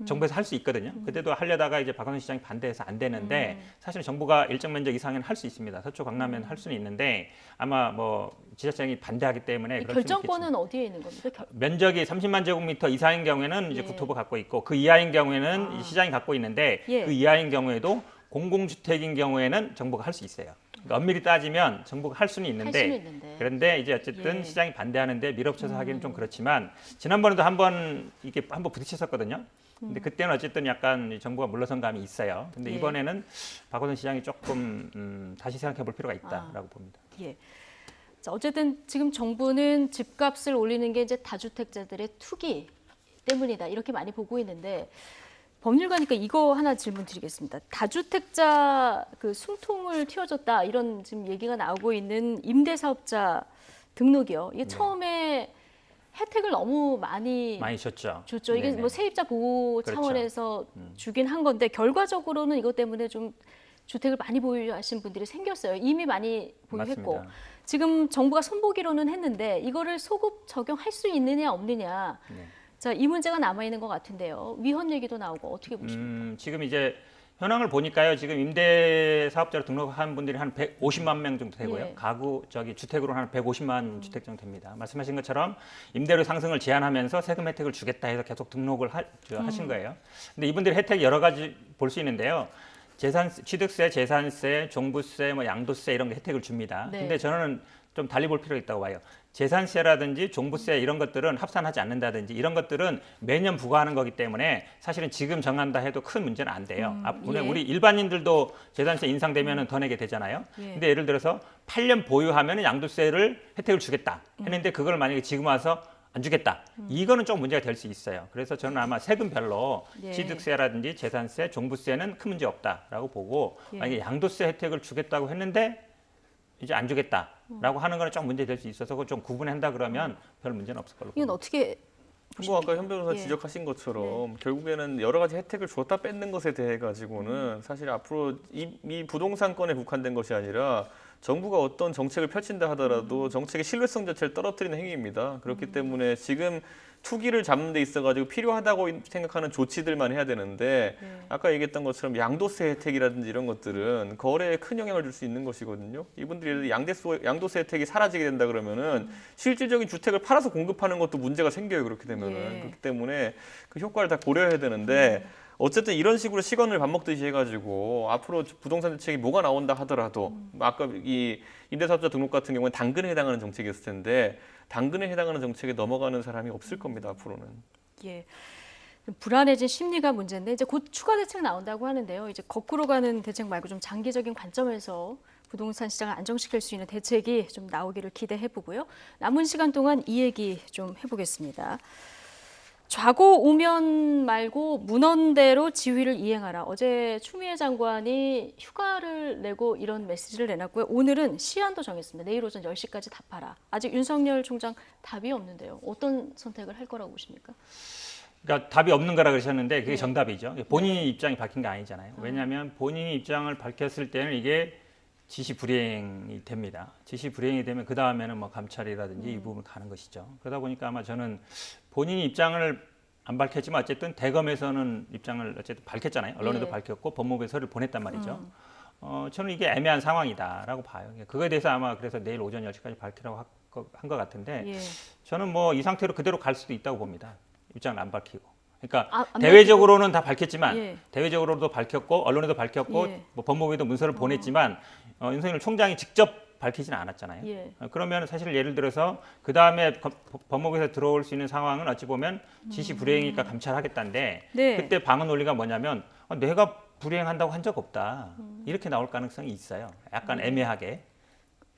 정부에서 할 수 있거든요. 그때도 하려다가 이제 박원순 시장이 반대해서 안 되는데 사실 정부가 일정 면적 이상은 할 수 있습니다. 서초 강남에는 할 수는 있는데 아마 뭐 지자체장이 반대하기 때문에 이 그럴 수는 결정권은 있겠지만. 어디에 있는 겁니까? 면적이 30만 제곱미터 이상인 경우에는 이제 예. 국토부 갖고 있고 그 이하인 경우에는 이 시장이 갖고 있는데 예. 그 이하인 경우에도 공공주택인 경우에는 정부가 할 수 있어요. 그러니까 엄밀히 따지면 정부가 할 수는 있는데 그런데 이제 어쨌든 예. 시장이 반대하는데 밀어붙여서 하기는 좀 그렇지만 지난번에도 한번 부딪혔었거든요. 근데 그때는 어쨌든 약간 정부가 물러선 감이 있어요. 근데 예. 이번에는 박원순 시장이 조금 다시 생각해 볼 필요가 있다라고 봅니다. 예. 자, 어쨌든 지금 정부는 집값을 올리는 게 이제 다주택자들의 투기 때문이다 이렇게 많이 보고 있는데 법률가니까 이거 하나 질문 드리겠습니다. 다주택자 그 숨통을 틔워줬다 이런 지금 얘기가 나오고 있는 임대사업자 등록이요. 이게 처음에 혜택을 너무 많이 줬죠. 이게 네네. 뭐 세입자 보호 그렇죠. 차원에서 주긴 한 건데 결과적으로는 이것 때문에 좀 주택을 많이 보유하신 분들이 생겼어요. 이미 많이 보유했고 맞습니다. 지금 정부가 손보기로는 했는데 이거를 소급 적용할 수 있느냐 없느냐. 네. 자, 이 문제가 남아 있는 것 같은데요. 위헌 얘기도 나오고 어떻게 보십니까? 지금 이제 현황을 보니까요. 지금 임대 사업자로 등록한 분들이 한 150만 명 정도 되고요. 예. 가구 주택으로 한 150만 주택 정도 됩니다. 말씀하신 것처럼 임대료 상승을 제한하면서 세금 혜택을 주겠다 해서 계속 등록을 하신 거예요. 근데 이분들의 혜택이 여러 가지 볼 수 있는데요. 취득세, 재산세, 종부세, 뭐 양도세 이런 게 혜택을 줍니다. 네. 근데 저는 좀 달리 볼 필요가 있다고 봐요. 재산세라든지 종부세 이런 것들은 합산하지 않는다든지 이런 것들은 매년 부과하는 거기 때문에 사실은 지금 정한다 해도 큰 문제는 안 돼요. 예. 우리 일반인들도 재산세 인상되면 더 내게 되잖아요. 예. 근데 예를 들어서 8년 보유하면 양도세를 혜택을 주겠다 했는데 그걸 만약에 지금 와서 안 주겠다. 이거는 좀 문제가 될 수 있어요. 그래서 저는 아마 세금별로 예. 취득세라든지 재산세, 종부세는 큰 문제 없다라고 보고 예. 만약에 양도세 혜택을 주겠다고 했는데 이제 안 주겠다라고 하는 거는 좀 문제 될 수 있어서 그걸 좀 구분한다 그러면 별 문제는 없을 걸로 이건 봅니다. 어떻게 뭐 아까 현 변호사 예. 지적하신 것처럼 결국에는 여러 가지 혜택을 줬다 뺏는 것에 대해 가지고는 사실 앞으로 이 부동산권에 국한된 것이 아니라 정부가 어떤 정책을 펼친다 하더라도 정책의 신뢰성 자체를 떨어뜨리는 행위입니다. 그렇기 때문에 지금 투기를 잡는 데 있어가지고 필요하다고 생각하는 조치들만 해야 되는데 아까 얘기했던 것처럼 양도세 혜택이라든지 이런 것들은 거래에 큰 영향을 줄 수 있는 것이거든요. 이분들이 양도세 혜택이 사라지게 된다 그러면은 실질적인 주택을 팔아서 공급하는 것도 문제가 생겨요. 그렇게 되면은 예. 그렇기 때문에 그 효과를 다 고려해야 되는데 어쨌든 이런 식으로 시건을 밥 먹듯이 해가지고 앞으로 부동산 대책이 뭐가 나온다 하더라도 아까 이 임대사업자 등록 같은 경우는 당근에 해당하는 정책이었을 텐데 당근에 해당하는 정책에 넘어가는 사람이 없을 겁니다. 앞으로는. 예. 좀 불안해진 심리가 문제인데 이제 곧 추가 대책 나온다고 하는데요. 이제 거꾸로 가는 대책 말고 좀 장기적인 관점에서 부동산 시장을 안정시킬 수 있는 대책이 좀 나오기를 기대해 보고요. 남은 시간 동안 이 얘기 좀 해보겠습니다. 좌고 우면 말고 문헌대로 지휘를 이행하라. 어제 추미애 장관이 휴가를 내고 이런 메시지를 내놨고요. 오늘은 시한도 정했습니다. 내일 오전 10시까지 답하라. 아직 윤석열 총장 답이 없는데요. 어떤 선택을 할 거라고 보십니까? 그러니까 답이 없는 거라 그러셨는데 그게 정답이죠. 본인이 입장이 밝힌 게 아니잖아요. 왜냐하면 본인이 입장을 밝혔을 때는 이게 지시 불이행이 됩니다. 지시 불이행이 되면 그 다음에는 뭐 감찰이라든지 이 부분 가는 것이죠. 그러다 보니까 아마 저는 본인이 입장을 안 밝혔지만 어쨌든 대검에서는 입장을 어쨌든 밝혔잖아요. 언론에도 예. 밝혔고 법무부에 서류를 보냈단 말이죠. 저는 이게 애매한 상황이다라고 봐요. 그거에 대해서 아마 그래서 내일 오전 10시까지 밝히라고 한 것 같은데 예. 저는 뭐 이 상태로 그대로 갈 수도 있다고 봅니다. 입장을 안 밝히고. 그러니까 안 대외적으로는 다 밝혔지만 예. 대외적으로도 밝혔고 언론에도 밝혔고 예. 뭐 법무부에도 문서를 보냈지만 윤석열 총장이 직접 밝히지는 않았잖아요. 예. 그러면 사실 예를 들어서 그 다음에 법무부에서 들어올 수 있는 상황은 어찌 보면 지시 불이행이니까 감찰하겠다는데 네. 그때 방어 논리가 뭐냐면 내가 불이행한다고 한 적 없다 이렇게 나올 가능성이 있어요. 약간 애매하게.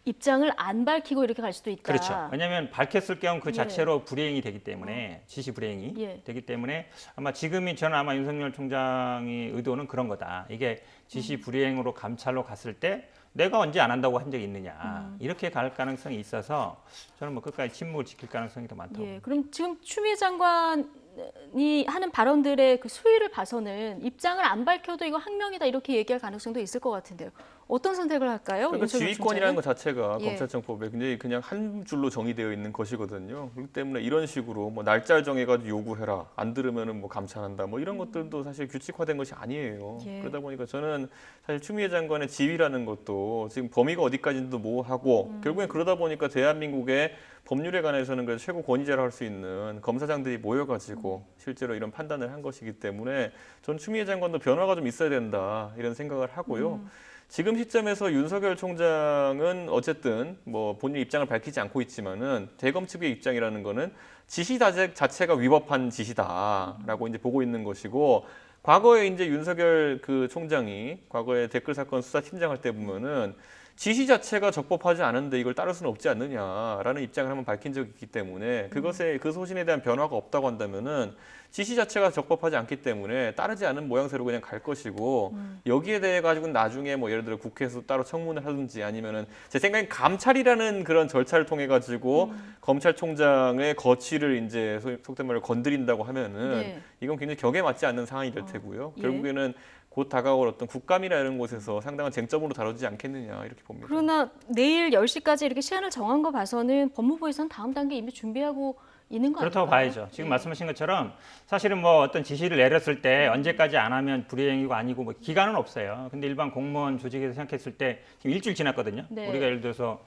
입장을 안 밝히고 이렇게 갈 수도 있다. 그렇죠. 왜냐하면 밝혔을 경우 그 예. 자체로 불이행이 되기 때문에 지시 불이행이 예. 되기 때문에 아마 저는 아마 윤석열 총장의 의도는 그런 거다. 이게 지시 불이행으로 감찰로 갔을 때 내가 언제 안 한다고 한 적이 있느냐 이렇게 갈 가능성이 있어서 저는 뭐 끝까지 침묵을 지킬 가능성이 더 많다고. 예. 그럼 지금 추미애 장관이 하는 발언들의 그 수위를 봐서는 입장을 안 밝혀도 이거 항명이다 이렇게 얘기할 가능성도 있을 것 같은데요. 어떤 선택을 할까요? 그러니까 윤석열 지휘권이라는 총장은? 것 자체가 예. 검찰청법에 굉장히 그냥 한 줄로 정의되어 있는 것이거든요. 그렇기 때문에 이런 식으로 뭐 날짜를 정해가지고 요구해라, 안 들으면은 뭐 감찰한다, 뭐 이런 것들도 사실 규칙화된 것이 아니에요. 예. 그러다 보니까 저는 사실 추미애 장관의 지휘라는 것도 지금 범위가 어디까지도 모호하고 결국엔 그러다 보니까 대한민국의 법률에 관해서는 그래도 최고 권위자라 할 수 있는 검사장들이 모여가지고 실제로 이런 판단을 한 것이기 때문에 전 추미애 장관도 변화가 좀 있어야 된다 이런 생각을 하고요. 지금 시점에서 윤석열 총장은 어쨌든 뭐 본인 입장을 밝히지 않고 있지만은 대검 측의 입장이라는 거는 지시 자체가 위법한 지시다라고 이제 보고 있는 것이고 과거에 이제 윤석열 그 총장이 과거에 댓글 사건 수사팀장할 때 보면은 지시 자체가 적법하지 않은데 이걸 따를 수는 없지 않느냐라는 입장을 한번 밝힌 적이 있기 때문에 그것에 그 소신에 대한 변화가 없다고 한다면은 지시 자체가 적법하지 않기 때문에 따르지 않은 모양새로 그냥 갈 것이고 여기에 대해 가지고는 나중에 뭐 예를 들어 국회에서 따로 청문을 하든지 아니면은 제 생각엔 감찰이라는 그런 절차를 통해 가지고 검찰총장의 거취를 이제 속된 말로 건드린다고 하면은 네. 이건 굉장히 격에 맞지 않는 상황이 될 테고요. 예. 결국에는 곧 다가올 어떤 국감이나 이런 곳에서 상당한 쟁점으로 다루지 않겠느냐 이렇게 봅니다. 그러나 내일 10시까지 이렇게 시한을 정한 거 봐서는 법무부에서는 다음 단계 이미 준비하고 있는 거 그렇다고 아닐까요? 봐야죠. 지금 예. 말씀하신 것처럼 사실은 뭐 어떤 지시를 내렸을 때 언제까지 안 하면 불이행이고 아니고 뭐 기간은 없어요. 근데 일반 공무원 조직에서 생각했을 때 지금 일주일 지났거든요. 네. 우리가 예를 들어서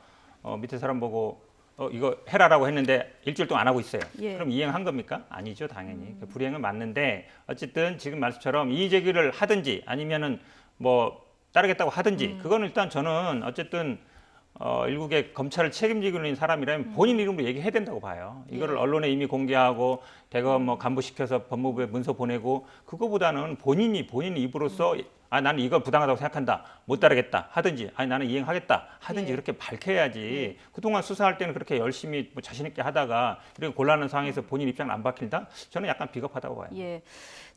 밑에 사람 보고 이거 해라라고 했는데 일주일 동안 안 하고 있어요. 예. 그럼 이행한 겁니까? 아니죠, 당연히. 불이행은 맞는데 어쨌든 지금 말씀처럼 이의 제기를 하든지 아니면은 뭐 따르겠다고 하든지 그거는 일단 저는 어쨌든 일국의 검찰을 책임지고 있는 사람이라면 본인 이름으로 얘기해야 된다고 봐요. 이거를 예. 언론에 이미 공개하고 대검 뭐 간부시켜서 법무부에 문서 보내고 그거보다는 본인 입으로서 아 나는 이거 부당하다고 생각한다. 못 따르겠다 하든지 아니 나는 이행하겠다 하든지 예. 이렇게 밝혀야지 그동안 수사할 때는 그렇게 열심히 뭐 자신 있게 하다가 이런 곤란한 상황에서 본인 입장을 안 밝힌다? 저는 약간 비겁하다고 봐요. 예.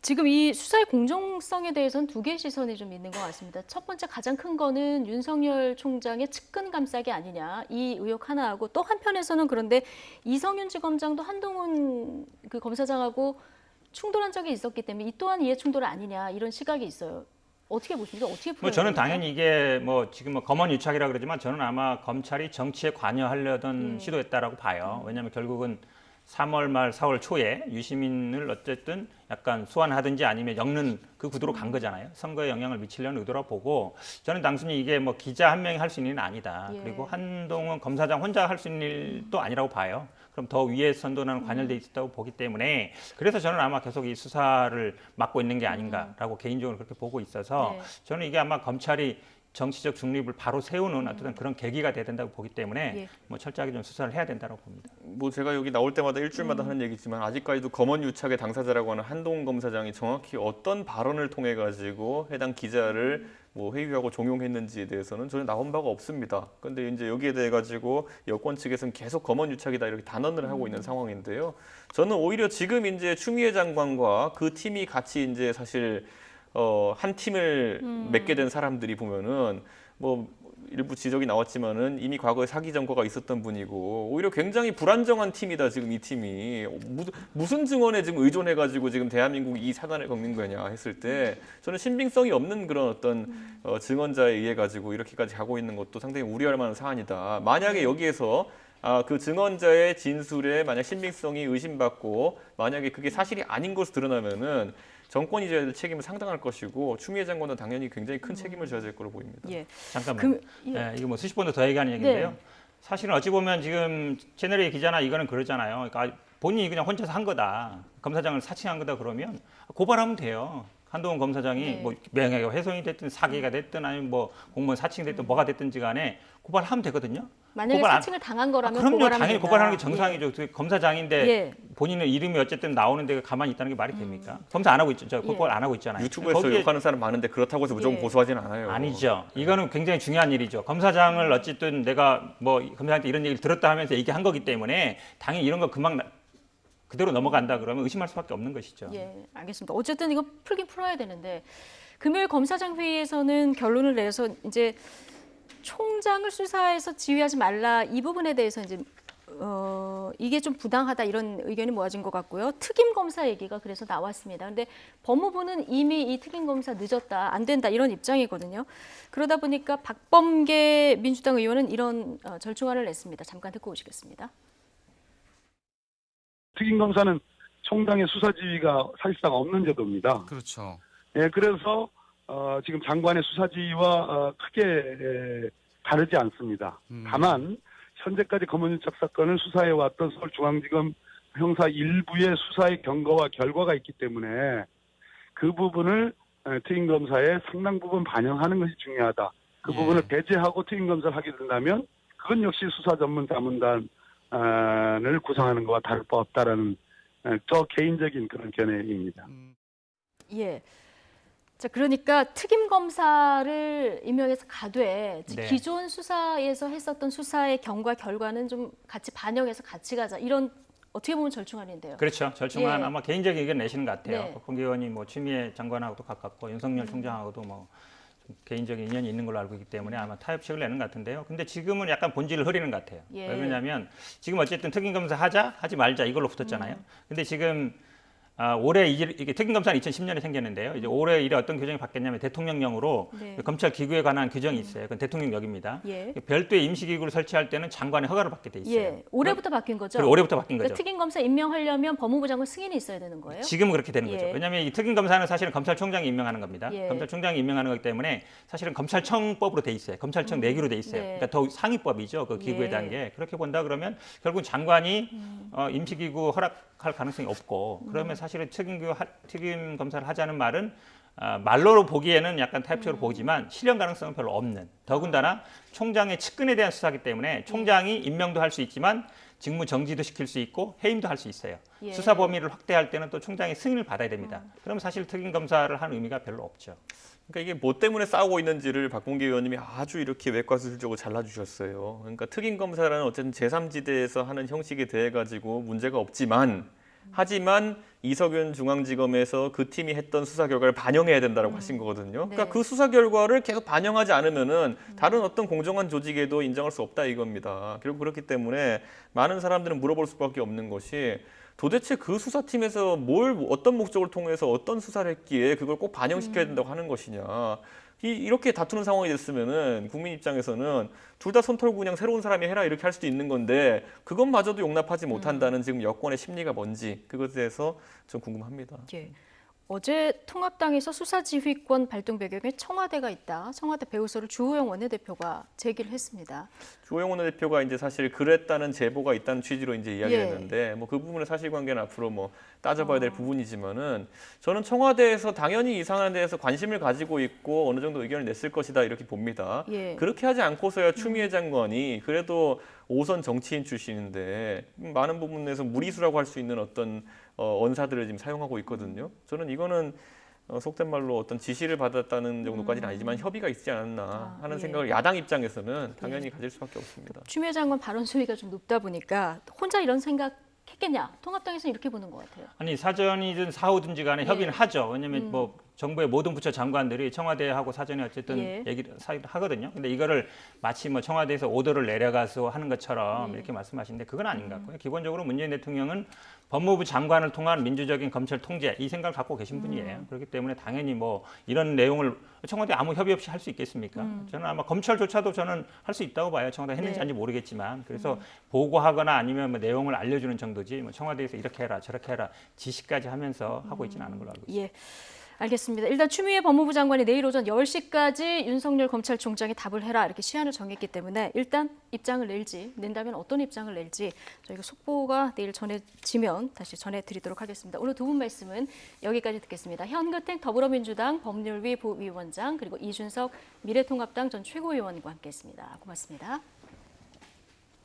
지금 이 수사의 공정성에 대해서는 두 개의 시선이 좀 있는 것 같습니다. 첫 번째 가장 큰 거는 윤석열 총장의 측근 감싸기 아니냐 이 의혹 하나하고 또 한편에서는 그런데 이성윤 지검장도 한동훈 그 검사장하고 충돌한 적이 있었기 때문에 이 또한 이해 충돌 아니냐 이런 시각이 있어요. 어떻게 보십니까? 어떻게 풀어야 뭐 저는 됩니까? 당연히 이게 뭐 지금 뭐 검언 유착이라 그러지만 저는 아마 검찰이 정치에 관여하려던 시도였다라고 봐요. 왜냐하면 결국은 3월 말 4월 초에 유시민을 어쨌든 약간 소환하든지 아니면 엮는 그 구도로 간 거잖아요. 선거에 영향을 미치려는 의도라 보고 저는 단순히 이게 뭐 기자 한 명이 할 수 있는 일은 아니다. 예. 그리고 한동훈 검사장 혼자 할 수 있는 일도 아니라고 봐요. 그럼 더 위에 선도는 관여돼 있었다고 보기 때문에 그래서 저는 아마 계속 이 수사를 맡고 있는 게 아닌가라고 개인적으로 그렇게 보고 있어서 네. 저는 이게 아마 검찰이 정치적 중립을 바로 세우는 어떤 그런 계기가 돼야 된다고 보기 때문에 예. 뭐 철저하게 좀 수사를 해야 된다고 봅니다. 뭐 제가 여기 나올 때마다 일주일마다 하는 얘기지만 아직까지도 검언 유착의 당사자라고 하는 한동훈 검사장이 정확히 어떤 발언을 통해 가지고 해당 기자를 뭐 회유하고 종용했는지에 대해서는 저는 나온 바가 없습니다. 그런데 이제 여기에 대해 가지고 여권 측에서는 계속 검언 유착이다 이렇게 단언을 하고 있는 상황인데요. 저는 오히려 지금 이제 추미애 장관과 그 팀이 같이 이제 사실 한 팀을 맺게 된 사람들이 보면은 뭐 일부 지적이 나왔지만은 이미 과거에 사기 전과가 있었던 분이고 오히려 굉장히 불안정한 팀이다 지금 이 팀이 무슨 증언에 지금 의존해가지고 지금 대한민국이 이 사단을 겪는 거냐 했을 때 저는 신빙성이 없는 그런 어떤 증언자에 의해 가지고 이렇게까지 가고 있는 것도 상당히 우려할 만한 사안이다. 만약에 여기에서 그 증언자의 진술에 만약 신빙성이 의심받고 만약에 그게 사실이 아닌 것으로 드러나면은 정권이 져야 될 책임은 상당할 것이고 추미애 장관은 당연히 굉장히 큰 책임을 져야 될 거로 보입니다. 예. 잠깐만. 예. 이거 뭐 수십 번도 더 얘기하는 얘기인데요. 네. 사실은 어찌 보면 지금 채널A 기자나 이거는 그러잖아요. 그러니까 본인이 그냥 혼자서 한 거다. 검사장을 사칭한 거다 그러면 고발하면 돼요. 한동훈 검사장이 네. 뭐 명예가 훼손이 됐든 사기가 됐든 아니면 뭐 공무원 사칭이 됐든 뭐가 됐든지 간에 고발하면 되거든요. 만약에 고발 안- 사칭을 당한 거라면 그럼요. 고발하면 당연히 된다. 고발하는 게 정상이죠. 그 검사장인데 예. 본인의 이름이 어쨌든 나오는 데가 가만히 있다는 게 말이 됩니까? 검사 안 하고 있죠. 저 고발 안 하고 있잖아요. 유튜브에서 거기에 욕하는 사람 많은데 그렇다고 해서 무조건 예. 고소하지는 않아요. 아니죠. 이거는 굉장히 중요한 일이죠. 검사장을 어쨌든 내가 뭐 검사한테 이런 얘기를 들었다 하면서 얘기한 거기 때문에 당연히 이런 거 금방 그대로 넘어간다 그러면 의심할 수밖에 없는 것이죠. 예, 알겠습니다. 어쨌든 이거 풀긴 풀어야 되는데 금요일 검사장 회의에서는 결론을 내서 이제 총장을 수사해서 지휘하지 말라 이 부분에 대해서 이제 이게 좀 부당하다 이런 의견이 모아진 것 같고요. 특임 검사 얘기가 그래서 나왔습니다. 근데 법무부는 이미 이 특임 검사 늦었다, 안 된다 이런 입장이거든요. 그러다 보니까 박범계 민주당 의원은 이런 절충안을 냈습니다. 잠깐 듣고 오시겠습니다. 특임검사는 총장의 수사 지휘가 사실상 없는 제도입니다. 그렇죠. 예, 그래서 지금 장관의 수사 지휘와 크게 다르지 않습니다. 다만 현재까지 검언유착 사건을 수사해왔던 서울중앙지검 형사 일부의 수사의 경과와 결과가 있기 때문에 그 부분을 특임검사에 상당 부분 반영하는 것이 중요하다. 그 예. 부분을 배제하고 특임검사를 하게 된다면 그건 역시 수사전문자문단을 구성하는 것과 다를 바 없다라는 저 개인적인 그런 견해입니다. 예. 자, 그러니까 특임 검사를 임명해서 가되 네. 기존 수사에서 했었던 수사의 경과 결과는 좀 같이 반영해서 같이 가자. 이런 어떻게 보면 절충안인데요. 그렇죠. 절충안 예. 아마 개인적인 의견 내시는 것 같아요. 네. 박범계 의원이 뭐 추미애 장관하고도 가깝고 윤석열 총장하고도 뭐 좀 개인적인 인연이 있는 걸로 알고 있기 때문에 아마 타협책을 내는 것 같은데요. 근데 지금은 약간 본질을 흐리는 것 같아요. 예. 왜 그러냐면 지금 어쨌든 특임검사 하자, 하지 말자 이걸로 붙었잖아요. 근데 지금 올해 이게 특임검사는 2010년에 생겼는데요. 이제 올해 일에 어떤 규정이 바뀌었냐면 대통령령으로 네. 검찰 기구에 관한 규정이 있어요. 그건 대통령령입니다. 예. 별도의 임시기구를 설치할 때는 장관의 허가를 받게 돼 있어요. 예. 올해부터 바뀐 거죠? 그리고 올해부터 바뀐 그러니까 거죠. 특임검사 임명하려면 법무부 장관 승인이 있어야 되는 거예요? 지금은 그렇게 되는 거죠. 예. 왜냐하면 이 특임검사는 사실은 검찰총장이 임명하는 겁니다. 예. 검찰총장이 임명하는 거기 때문에 사실은 검찰청법으로 돼 있어요. 검찰청 내기로 돼 있어요. 네. 그러니까 더 상위법이죠. 그 기구에 예. 대한 게. 그렇게 본다 그러면 결국 장관이 임시기구 허락할 가능성이 없고 그러면 사실은 특임 검사를 하자는 말은 말로 보기에는 약간 타협적으로 보지만 실현 가능성은 별로 없는. 더군다나 총장의 측근에 대한 수사이기 때문에 총장이 임명도 할 수 있지만 직무 정지도 시킬 수 있고 해임도 할 수 있어요. 예. 수사 범위를 확대할 때는 또 총장의 승인을 받아야 됩니다. 그럼 사실 특임 검사를 한 의미가 별로 없죠. 그러니까 이게 뭐 때문에 싸우고 있는지를 박봉계 의원님이 아주 이렇게 외과수술적으로 잘라주셨어요. 그러니까 특임검사라는 어쨌든 제3지대에서 하는 형식에 대해 가지고 문제가 없지만 하지만 이석윤 중앙지검에서 그 팀이 했던 수사 결과를 반영해야 된다고 하신 거거든요. 그러니까 네. 그 수사 결과를 계속 반영하지 않으면은 다른 어떤 공정한 조직에도 인정할 수 없다 이겁니다. 결국 그렇기 때문에 많은 사람들은 물어볼 수밖에 없는 것이 도대체 그 수사팀에서 어떤 목적을 통해서 어떤 수사를 했기에 그걸 꼭 반영시켜야 된다고 하는 것이냐. 이렇게 다투는 상황이 됐으면은 국민 입장에서는 둘 다 손 털고 그냥 새로운 사람이 해라 이렇게 할 수도 있는 건데 그것마저도 용납하지 못한다는 지금 여권의 심리가 뭔지 그것에 대해서 좀 궁금합니다. 예. 어제 통합당에서 수사지휘권 발동 배경에 청와대가 있다. 청와대 배우설을 주호영 원내대표가 제기를 했습니다. 주호영 원내대표가 이제 사실 그랬다는 제보가 있다는 취지로 이제 이야기를 예. 했는데 뭐 그 부분의 사실관계는 앞으로 뭐 따져봐야 될 부분이지만은 저는 청와대에서 당연히 이 사안에 대해서 관심을 가지고 있고 어느 정도 의견을 냈을 것이다 이렇게 봅니다. 예. 그렇게 하지 않고서야 추미애 장관이 그래도 5선 정치인 출신인데 많은 부분에서 무리수라고 할 수 있는 어떤 언사들을 지금 사용하고 있거든요. 저는 이거는 속된 말로 어떤 지시를 받았다는 정도까지는 아니지만 협의가 있지 않았나 하는 예. 생각을 야당 입장에서는 당연히 가질 수밖에 없습니다. 추미애 장관 발언 수위가 좀 높다 보니까 혼자 이런 생각했겠냐? 통합당에서는 이렇게 보는 것 같아요. 아니 사전이든 사후든지 간에 협의는 예. 하죠. 왜냐하면 뭐 정부의 모든 부처 장관들이 청와대하고 사전에 어쨌든 예. 얘기를 하거든요. 근데 이거를 마치 뭐 청와대에서 오더를 내려가서 하는 것처럼 이렇게 말씀하시는데 그건 아닌 것 같고요. 기본적으로 문재인 대통령은 법무부 장관을 통한 민주적인 검찰 통제 이 생각을 갖고 계신 분이에요. 그렇기 때문에 당연히 뭐 이런 내용을 청와대 아무 협의 없이 할 수 있겠습니까? 저는 아마 검찰조차도 저는 할 수 있다고 봐요. 청와대 했는지 네. 아닌지 모르겠지만 그래서 보고하거나 아니면 뭐 내용을 알려주는 정도지 뭐 청와대에서 이렇게 해라 저렇게 해라 지시까지 하면서 하고 있지는 않은 걸로 알고 있습니다. 예. 알겠습니다. 일단 추미애 법무부 장관이 내일 오전 10시까지 윤석열 검찰총장이 답을 해라 이렇게 시한을 정했기 때문에 일단 입장을 낸다면 어떤 입장을 낼지 저희가 속보가 내일 전해지면 다시 전해드리도록 하겠습니다. 오늘 두 분 말씀은 여기까지 듣겠습니다. 현근택 더불어민주당 법률위 부위원장 그리고 이준석 미래통합당 전 최고위원과 함께했습니다. 고맙습니다.